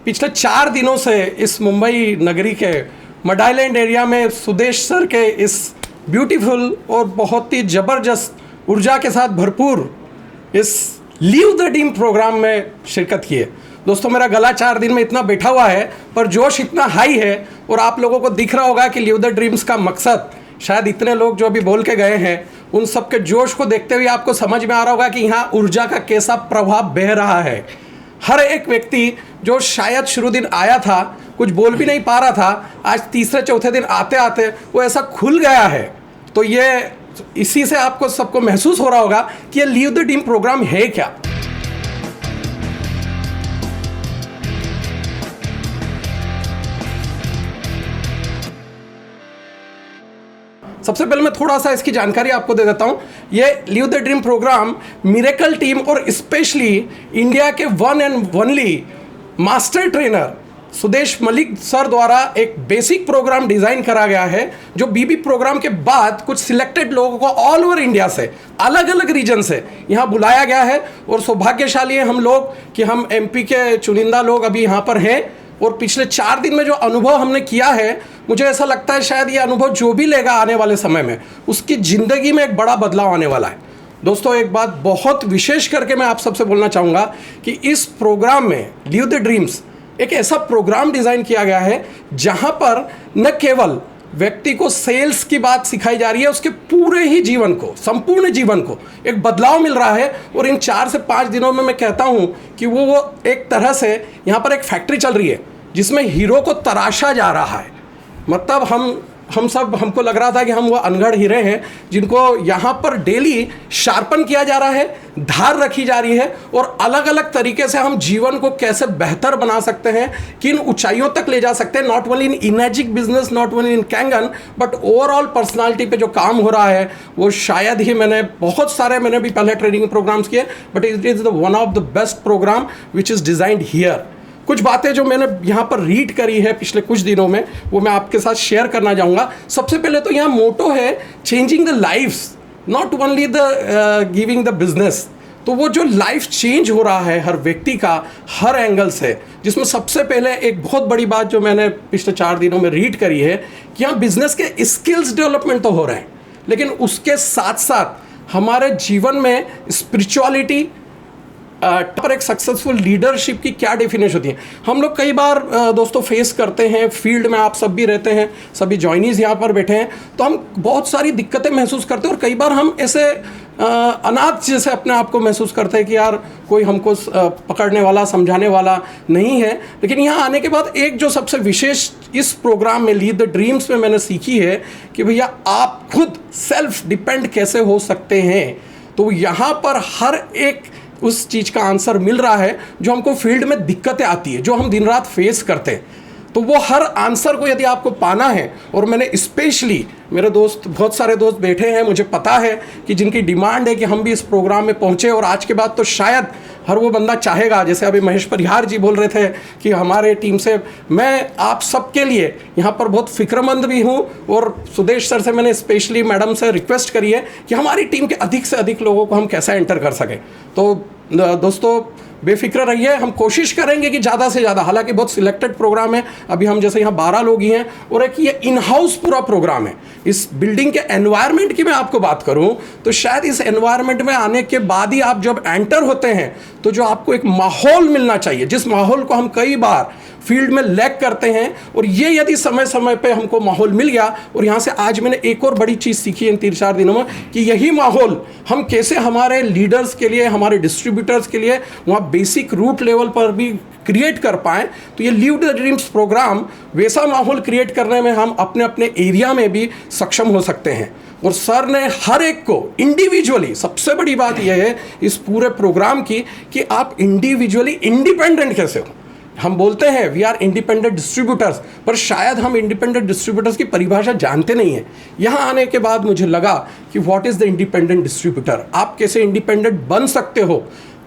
पिछले 4 दिनों से इस मुंबई नगरी के मड आइलैंड एरिया में सुदेश सर के इस ब्यूटीफुल और बहुत ही ज़बरदस्त ऊर्जा के साथ भरपूर इस लीव द ड्रीम प्रोग्राम में शिरकत की है। दोस्तों, मेरा गला 4 दिन में इतना बैठा हुआ है, पर जोश इतना हाई है और आप लोगों को दिख रहा होगा कि लीव द ड्रीम्स का मकसद, शायद इतने लोग जो अभी बोल के गए हैं उन सब के जोश को देखते हुए आपको समझ में आ रहा होगा कि यहाँ ऊर्जा का कैसा प्रभाव बह रहा है। हर एक व्यक्ति जो शायद शुरू दिन आया था, कुछ बोल भी नहीं पा रहा था, आज तीसरे चौथे दिन आते आते वो ऐसा खुल गया है। तो ये इसी से आपको सबको महसूस हो रहा होगा कि ये लीव द ड्रीम प्रोग्राम है क्या। सबसे पहले मैं थोड़ा सा इसकी जानकारी आपको दे देता हूं। ये leave the dream program miracle team और स्पेशली इंडिया के one and only master trainer Sudesh Malik sir द्वारा एक बेसिक प्रोग्राम डिज़ाइन करा गया है, जो बीबी प्रोग्राम के बाद कुछ सिलेक्टेड लोगों को ऑल ओवर इंडिया से, अलग अलग रीजन से यहाँ बुलाया गया है। और सौभाग्यशाली हैं हम लोग कि हम एमपी के चुनिंदा लोग अभी यहाँ पर हैं। और पिछले 4 दिन में जो अनुभव हमने किया है, मुझे ऐसा लगता है शायद ये अनुभव जो भी लेगा आने वाले समय में, उसकी ज़िंदगी में एक बड़ा बदलाव आने वाला है। दोस्तों, एक बात बहुत विशेष करके मैं आप सबसे बोलना चाहूँगा कि इस प्रोग्राम में लीव द ड्रीम्स एक ऐसा प्रोग्राम डिज़ाइन किया गया है जहाँ पर न केवल व्यक्ति को सेल्स की बात सिखाई जा रही है, उसके पूरे ही जीवन को, संपूर्ण जीवन को एक बदलाव मिल रहा है। और इन 4 से 5 दिनों में मैं कहता हूँ कि वो एक तरह से यहाँ पर एक फैक्ट्री चल रही है जिसमें हीरो को तराशा जा रहा है। मतलब हमको लग रहा था कि हम वो अनगढ़ हीरे हैं जिनको यहाँ पर डेली शार्पन किया जा रहा है, धार रखी जा रही है और अलग अलग तरीके से हम जीवन को कैसे बेहतर बना सकते हैं, किन ऊंचाइयों तक ले जा सकते हैं, not only in magic business, not only in कैंगन, बट ओवरऑल पर्सनालिटी पे जो काम हो रहा है वो शायद ही मैंने भी पहले ट्रेनिंग प्रोग्राम्स किए, but it is the one of the best program which is designed here. कुछ बातें जो मैंने यहाँ पर रीड करी है पिछले कुछ दिनों में, वो मैं आपके साथ शेयर करना चाहूँगा। सबसे पहले तो यहाँ मोटो है changing the lifes, not only the giving the business. तो वो जो लाइफ चेंज हो रहा है हर व्यक्ति का हर एंगल से, जिसमें सबसे पहले एक बहुत बड़ी बात जो मैंने पिछले 4 दिनों में रीड करी है कि यहाँ बिजनेस के स्किल्स डेवलपमेंट तो हो रहे हैं, लेकिन उसके साथ साथ हमारे जीवन में स्पिरिचुअलिटी पर एक सक्सेसफुल लीडरशिप की क्या डेफिनेशन होती है। हम लोग कई बार दोस्तों फेस करते हैं, फील्ड में आप सब भी रहते हैं, सभी जॉइनीज़ यहाँ पर बैठे हैं, तो हम बहुत सारी दिक्कतें महसूस करते हैं और कई बार हम ऐसे अनाथ जैसे अपने आप को महसूस करते हैं कि यार कोई हमको पकड़ने वाला, समझाने वाला नहीं है। लेकिन यहाँ आने के बाद एक जो सबसे विशेष इस प्रोग्राम में लीव द ड्रीम्स में मैंने सीखी है कि भैया आप खुद सेल्फ डिपेंड कैसे हो सकते हैं। तो यहाँ पर हर एक उस चीज़ का आंसर मिल रहा है जो हमको फील्ड में दिक्कतें आती है, जो हम दिन रात फेस करते हैं। तो वो हर आंसर को यदि आपको पाना है, और मैंने स्पेशली मेरे दोस्त, बहुत सारे दोस्त बैठे हैं, मुझे पता है कि जिनकी डिमांड है कि हम भी इस प्रोग्राम में पहुँचे, और आज के बाद तो शायद हर वो बंदा चाहेगा, जैसे अभी महेश परिहार जी बोल रहे थे कि हमारे टीम से मैं आप सबके लिए यहाँ पर बहुत फिक्रमंद भी हूँ, और सुदेश सर से मैंने स्पेशली मैडम से रिक्वेस्ट करी है कि हमारी टीम के अधिक से अधिक लोगों को हम कैसे एंटर कर सकें। तो दोस्तों बेफिक्र रहिए, हम कोशिश करेंगे कि ज़्यादा से ज़्यादा, हालांकि बहुत सिलेक्टेड प्रोग्राम है, अभी हम जैसे यहाँ 12 लोग ही हैं, और एक ये इन हाउस पूरा प्रोग्राम है। इस बिल्डिंग के एनवायरनमेंट की मैं आपको बात करूँ तो शायद इस एनवायरनमेंट में आने के बाद ही आप जब एंटर होते हैं तो जो आपको एक माहौल मिलना चाहिए, जिस माहौल को हम कई बार फील्ड में लैक करते हैं, और ये यदि समय समय पे हमको माहौल मिल गया, और यहाँ से आज मैंने एक और बड़ी चीज़ सीखी इन 3-4 दिनों में कि यही माहौल हम कैसे हमारे लीडर्स के लिए, हमारे डिस्ट्रीब्यूटर्स के लिए वहाँ बेसिक रूट लेवल पर भी क्रिएट कर पाएँ। तो ये लीव द ड्रीम्स प्रोग्राम वैसा माहौल क्रिएट करने में हम अपने अपने एरिया में भी सक्षम हो सकते हैं। और सर ने हर एक को इंडिविजुअली, सबसे बड़ी बात यह है इस पूरे प्रोग्राम की कि आप इंडिविजुअली इंडिपेंडेंट कैसे हो। हम बोलते हैं वी आर इंडिपेंडेंट डिस्ट्रीब्यूटर्स, पर शायद हम इंडिपेंडेंट डिस्ट्रीब्यूटर्स की परिभाषा जानते नहीं हैं। यहाँ आने के बाद मुझे लगा कि what is the independent distributor, आप कैसे इंडिपेंडेंट बन सकते हो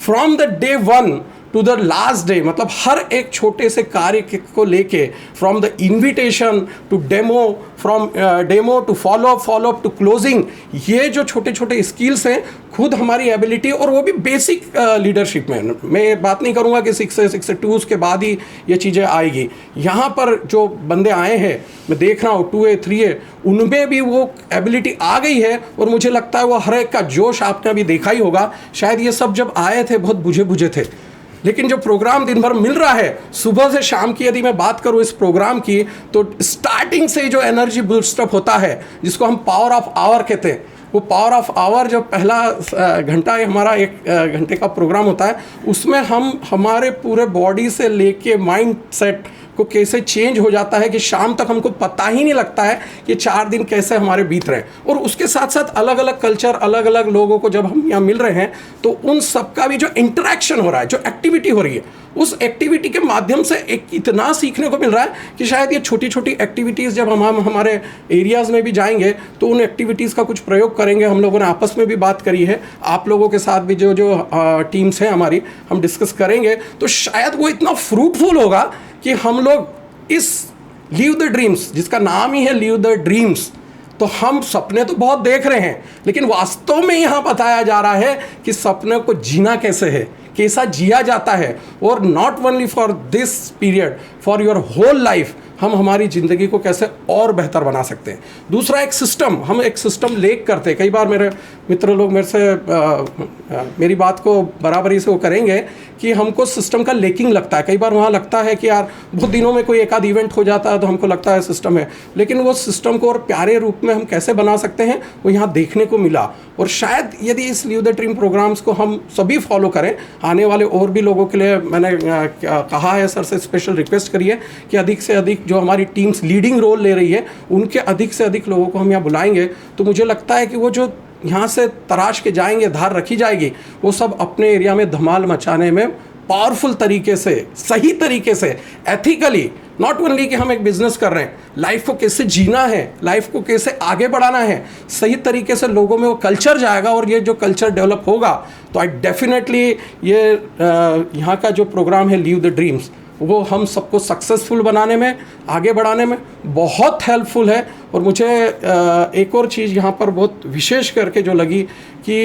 from the day 1 to the last day, मतलब हर एक छोटे से कार्य को लेके, from the invitation to demo, from demo to follow up to closing, ये जो छोटे छोटे स्किल्स हैं खुद हमारी एबिलिटी, और वो भी बेसिक लीडरशिप में। मैं बात नहीं करूँगा कि 6 से 2 के बाद ही ये चीज़ें आएगी। यहाँ पर जो बंदे आए हैं, मैं देख रहा हूँ 2A 3A, उनमें भी वो एबिलिटी आ गई है, और मुझे लगता है वो हर एक का जोश आपने अभी देखा ही होगा। शायद ये सब जब आए थे बहुत बुझे बुझे थे, लेकिन जो प्रोग्राम दिन भर मिल रहा है सुबह से शाम की, यदि मैं बात करूं इस प्रोग्राम की, तो स्टार्टिंग से जो एनर्जी बूस्ट अप होता है, जिसको हम पावर ऑफ आवर कहते हैं, वो पावर ऑफ आवर जो पहला घंटा हमारा 1 घंटे का प्रोग्राम होता है, उसमें हम हमारे पूरे बॉडी से लेके माइंड सेट को कैसे चेंज हो जाता है कि शाम तक हमको पता ही नहीं लगता है कि 4 दिन कैसे हमारे बीत रहे हैं। और उसके साथ साथ अलग अलग कल्चर, अलग अलग लोगों को जब हम यहाँ मिल रहे हैं, तो उन सबका भी जो इंटरेक्शन हो रहा है, जो एक्टिविटी हो रही है, उस एक्टिविटी के माध्यम से एक इतना सीखने को मिल रहा है कि शायद ये छोटी छोटी एक्टिविटीज़ जब हम हमारे एरियाज़ में भी जाएंगे तो उन एक्टिविटीज़ का कुछ प्रयोग करेंगे। हम लोगों ने आपस में भी बात करी है, आप लोगों के साथ भी जो टीम्स हैं हमारी, हम डिस्कस करेंगे, तो शायद वो इतना फ्रूटफुल होगा कि हम लोग इस लीव द ड्रीम्स, जिसका नाम ही है लीव द ड्रीम्स, तो हम सपने तो बहुत देख रहे हैं, लेकिन वास्तव में यहाँ बताया जा रहा है कि सपने को जीना कैसे है, कैसा जिया जाता है, और not only for this period, for your whole life हम हमारी ज़िंदगी को कैसे और बेहतर बना सकते हैं। दूसरा, एक सिस्टम, हम एक सिस्टम लेक करते हैं। कई बार मेरे मित्र लोग मेरे से मेरी बात को बराबरी से वो करेंगे कि हमको सिस्टम का लेकिंग लगता है। कई बार वहाँ लगता है कि यार बहुत दिनों में कोई एक आध इवेंट हो जाता है तो हमको लगता है सिस्टम है, लेकिन वो सिस्टम को और प्यारे रूप में हम कैसे बना सकते हैं वो यहाँ देखने को मिला। और शायद यदि इस लीव द ड्रीम प्रोग्राम्स को हम सभी फॉलो करें, आने वाले और भी लोगों के लिए मैंने कहा है, सर से स्पेशल रिक्वेस्ट करी है कि अधिक से अधिक जो हमारी टीम्स लीडिंग रोल ले रही है, उनके अधिक से अधिक लोगों को हम यहाँ बुलाएंगे, तो मुझे लगता है कि वो जो यहाँ से तराश के जाएंगे, धार रखी जाएगी, वो सब अपने एरिया में धमाल मचाने में पावरफुल तरीके से, सही तरीके से, एथिकली, नॉट ओनली कि हम एक बिजनेस कर रहे हैं, लाइफ को कैसे जीना है, लाइफ को कैसे आगे बढ़ाना है, सही तरीके से लोगों में वो कल्चर जाएगा। और ये जो कल्चर डेवलप होगा तो आई डेफिनेटली ये यहाँ का जो प्रोग्राम है लीव द ड्रीम्स, वो हम सबको सक्सेसफुल बनाने में, आगे बढ़ाने में बहुत हेल्पफुल है। और मुझे एक और चीज़ यहाँ पर बहुत विशेष करके जो लगी कि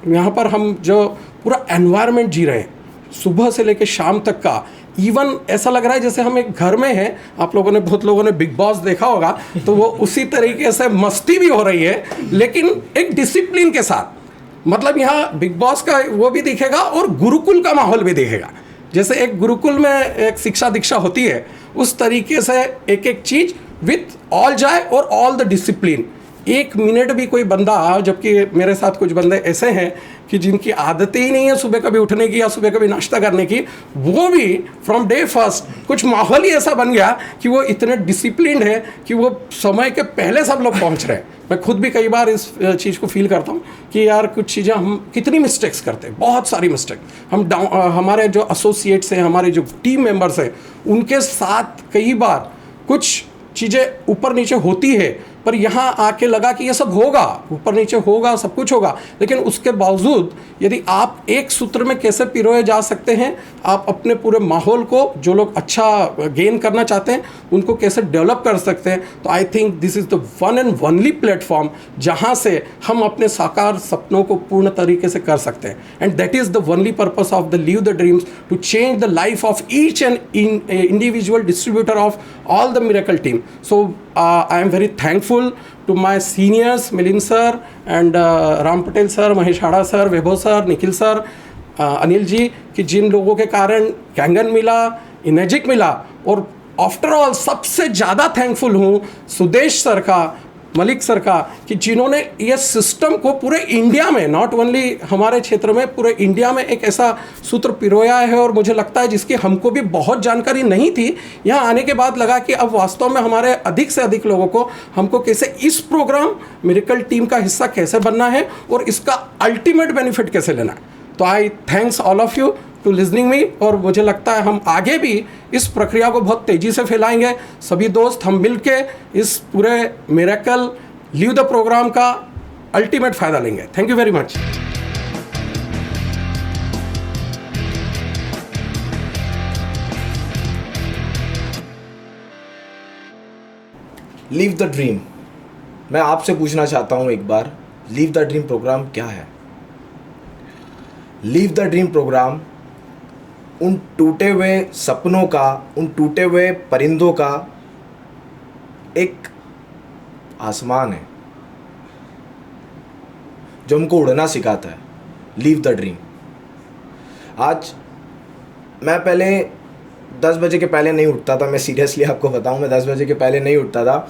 यहाँ पर हम जो पूरा एनवायरनमेंट जी रहे हैं, सुबह से लेकर शाम तक का, इवन ऐसा लग रहा है जैसे हम एक घर में हैं। आप लोगों ने, बहुत लोगों ने बिग बॉस देखा होगा, तो वो उसी तरीके से मस्ती भी हो रही है, लेकिन एक डिसिप्लिन के साथ। मतलब यहाँ बिग बॉस का वो भी दिखेगा और गुरुकुल का माहौल भी दिखेगा। जैसे एक गुरुकुल में एक शिक्षा दीक्षा होती है, उस तरीके से एक एक चीज़ विथ ऑल जाए और ऑल द डिसिप्लिन। 1 मिनट भी कोई बंदा, जबकि मेरे साथ कुछ बंदे ऐसे हैं कि जिनकी आदतें ही नहीं है सुबह कभी उठने की या सुबह कभी नाश्ता करने की, वो भी फ्रॉम डे फर्स्ट कुछ माहौल ही ऐसा बन गया कि वो इतने डिसिप्लिन्ड है कि वो समय के पहले सब लोग पहुंच रहे हैं। मैं खुद भी कई बार इस चीज़ को फील करता हूँ कि यार कुछ चीज़ें हम कितनी मिस्टेक्स करते हैं, बहुत सारी मिस्टेक। हम हमारे जो एसोसिएट्स हैं, हमारे जो टीम मेंबर्स हैं, उनके साथ कई बार कुछ चीज़ें ऊपर नीचे होती है, पर यहाँ आके लगा कि ये सब होगा, ऊपर नीचे होगा, सब कुछ होगा, लेकिन उसके बावजूद यदि आप एक सूत्र में कैसे पिरोए जा सकते हैं, आप अपने पूरे माहौल को, जो लोग अच्छा गेन करना चाहते हैं, उनको कैसे डेवलप कर सकते हैं। तो I think this is the one and only platform जहाँ से हम अपने साकार सपनों को पूर्ण तरीके से कर सकते हैं। And that is the only purpose of the leave the dreams, to change the life of each and individual distributor of all the miracle team. So I am very thankful to my seniors, Milind sir and Ram Patel sir, Mahesh Hada sir, Vaibhav sir, Nikhil sir, Anil ji, कि जिन लोगों के कारण Kangen मिला, इनेजिक मिला। और after all सबसे ज़्यादा थैंकफुल हूँ सुदेश सर का, मलिक सर का, कि जिन्होंने ये सिस्टम को पूरे इंडिया में, नॉट ओनली हमारे क्षेत्र में, पूरे इंडिया में एक ऐसा सूत्र पिरोया है। और मुझे लगता है जिसकी हमको भी बहुत जानकारी नहीं थी, यहाँ आने के बाद लगा कि अब वास्तव में हमारे अधिक से अधिक लोगों को, हमको कैसे इस प्रोग्राम मिरेकल टीम का हिस्सा कैसे बनना है और इसका अल्टीमेट बेनिफिट कैसे लेना है। तो I thanks all of you to listening me. और मुझे लगता है हम आगे भी इस प्रक्रिया को बहुत तेज़ी से फैलाएंगे। सभी दोस्त हम मिल के इस पूरे मिरेकल लीव द प्रोग्राम का अल्टीमेट फ़ायदा लेंगे। Thank you very much. Leave the dream, मैं आपसे पूछना चाहता हूँ एक बार, लीव द ड्रीम प्रोग्राम क्या है? लीव द ड्रीम प्रोग्राम उन टूटे हुए सपनों का, उन टूटे हुए परिंदों का एक आसमान है जो हमको उड़ना सिखाता है। Leave the dream. आज मैं पहले 10 बजे के पहले नहीं उठता था, मैं सीरियसली आपको बताऊं, मैं 10 बजे के पहले नहीं उठता था,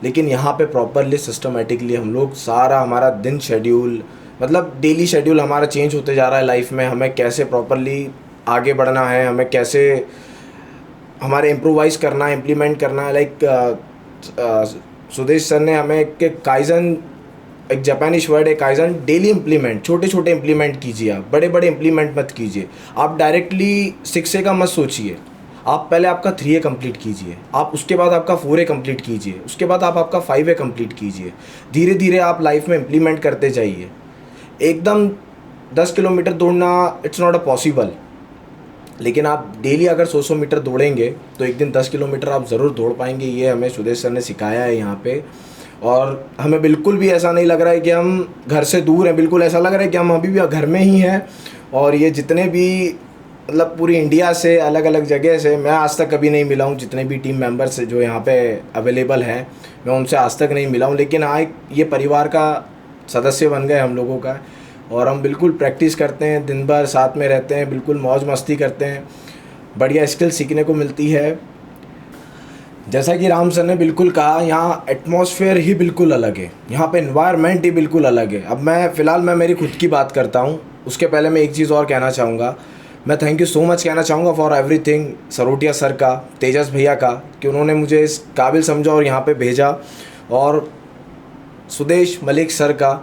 लेकिन यहाँ पे प्रॉपरली सिस्टमेटिकली हम लोग सारा हमारा दिन शेड्यूल, मतलब डेली शेड्यूल हमारा चेंज होते जा रहा है लाइफ में। हमें कैसे प्रॉपरली आगे बढ़ना है, हमें कैसे हमारे इम्प्रोवाइज़ करना है, इम्प्लीमेंट करना है। लाइक सुदेश सर ने हमें एक काइजन, एक जापानीज वर्ड है काइजन, डेली इम्प्लीमेंट, छोटे छोटे इम्प्लीमेंट कीजिए, आप बड़े बड़े इम्प्लीमेंट मत कीजिए। आप डायरेक्टली 6A का मत सोचिए, आप पहले आपका 3A कंप्लीट कीजिए, आप उसके बाद आपका 4A कंप्लीट कीजिए, उसके बाद आप आपका 5A कंप्लीट कीजिए। धीरे धीरे आप लाइफ में इम्प्लीमेंट करते जाइए। एकदम 10 किलोमीटर दौड़ना इट्स नॉट अ पॉसिबल, लेकिन आप डेली अगर 100 मीटर दौड़ेंगे तो एक दिन 10 किलोमीटर आप ज़रूर दौड़ पाएंगे। ये हमें सुदेश सर ने सिखाया है यहाँ पे। और हमें बिल्कुल भी ऐसा नहीं लग रहा है कि हम घर से दूर हैं, बिल्कुल ऐसा लग रहा है कि हम अभी भी घर में ही हैं। और ये जितने भी, मतलब पूरी इंडिया से, अलग अलग जगह से, मैं आज तक कभी नहीं मिला हूँ, जितने भी टीम मेंबर्स जो यहाँ पे अवेलेबल हैं, मैं उनसे आज तक नहीं मिला हूँ। लेकिन हाँ, ये परिवार का सदस्य बन गए हम लोगों का, और हम बिल्कुल प्रैक्टिस करते हैं, दिन भर साथ में रहते हैं, बिल्कुल मौज मस्ती करते हैं, बढ़िया स्किल सीखने को मिलती है। जैसा कि राम सर ने बिल्कुल कहा, यहाँ एटमॉस्फेयर ही बिल्कुल अलग है, यहाँ पे एनवायरनमेंट ही बिल्कुल अलग है। अब मैं मेरी खुद की बात करता हूँ, उसके पहले मैं एक चीज़ और कहना चाहूँगा। मैं थैंक यू सो मच कहना चाहूँगा फॉर एवरीथिंग, सरोटिया सर का, तेजस भैया का, कि उन्होंने मुझे इस काबिल समझा और यहाँ पे भेजा, और सुदेश मलिक सर का,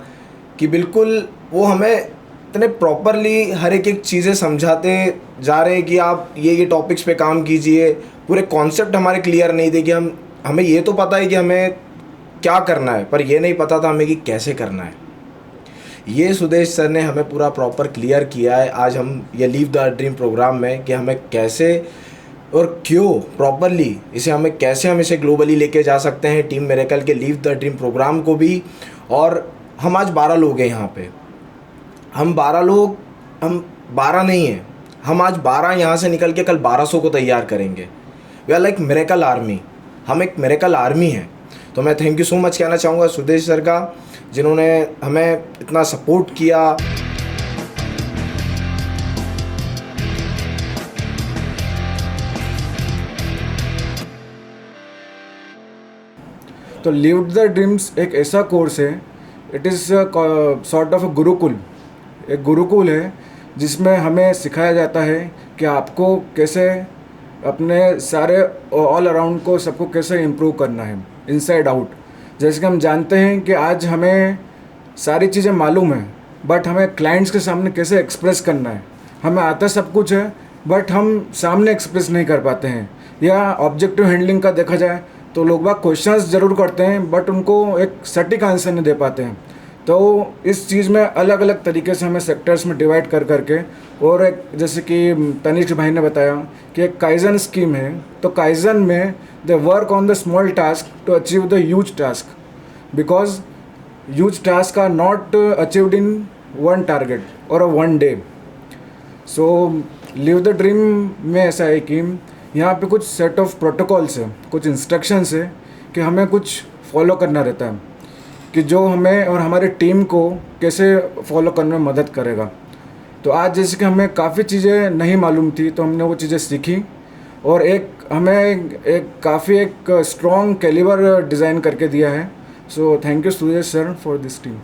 कि बिल्कुल वो हमें इतने प्रॉपरली हर एक चीज़ें समझाते जा रहे हैं कि आप ये टॉपिक्स पे काम कीजिए। पूरे कॉन्सेप्ट हमारे क्लियर नहीं थे कि हमें ये तो पता है कि हमें क्या करना है, पर ये नहीं पता था हमें कि कैसे करना है। ये सुदेश सर ने हमें पूरा प्रॉपर क्लियर किया है। आज हम ये लीव द ड्रीम प्रोग्राम में कि हमें कैसे और क्यों प्रॉपरली हम इसे ग्लोबली लेके जा सकते हैं, टीम मिरेकल के लीव द ड्रीम प्रोग्राम को भी। और हम आज 12 लोग हैं यहाँ पे, हम 12 नहीं हैं, हम आज 12 यहाँ से निकल के कल 1200 को तैयार करेंगे। We are like miracle army, हम एक मिरेकल आर्मी हैं। तो मैं थैंक यू सो मच कहना चाहूँगा सुदेश सर का, जिन्होंने हमें इतना सपोर्ट किया। तो लिव द ड्रीम्स एक ऐसा कोर्स है, it is sort of Gurukul, एक गुरुकुल है जिसमें हमें सिखाया जाता है कि आपको कैसे अपने सारे ऑल अराउंड को, सबको कैसे इम्प्रूव करना है इनसाइड आउट। जैसे कि हम जानते हैं कि आज हमें सारी चीज़ें मालूम है, बट हमें क्लाइंट्स के सामने कैसे एक्सप्रेस करना है, हमें आता सब कुछ है बट हम सामने एक्सप्रेस नहीं कर पाते हैं। या ऑब्जेक्टिव हैंडलिंग का देखा जाए तो लोग बाग क्वेश्चंस ज़रूर करते हैं बट उनको एक सटीक आंसर नहीं दे पाते हैं। तो इस चीज़ में अलग अलग तरीके से हमें सेक्टर्स में डिवाइड कर करके, और एक जैसे कि तनिष्क भाई ने बताया कि एक काइजन स्कीम है, तो काइजन में they work on the small task to achieve the huge task, because huge task are not achieved in one target और one day. So live the dream में ऐसा है कि यहाँ पे कुछ सेट ऑफ प्रोटोकॉल्स है, कुछ इंस्ट्रक्शंस है कि हमें कुछ फॉलो करना रहता है, कि जो हमें और हमारी टीम को कैसे फॉलो करने में मदद करेगा। तो आज जैसे कि हमें काफ़ी चीज़ें नहीं मालूम थी, तो हमने वो चीज़ें सीखी, और हमें काफ़ी एक स्ट्रॉन्ग कैलिबर डिज़ाइन करके दिया है। So thank you Sudesh sir for this team.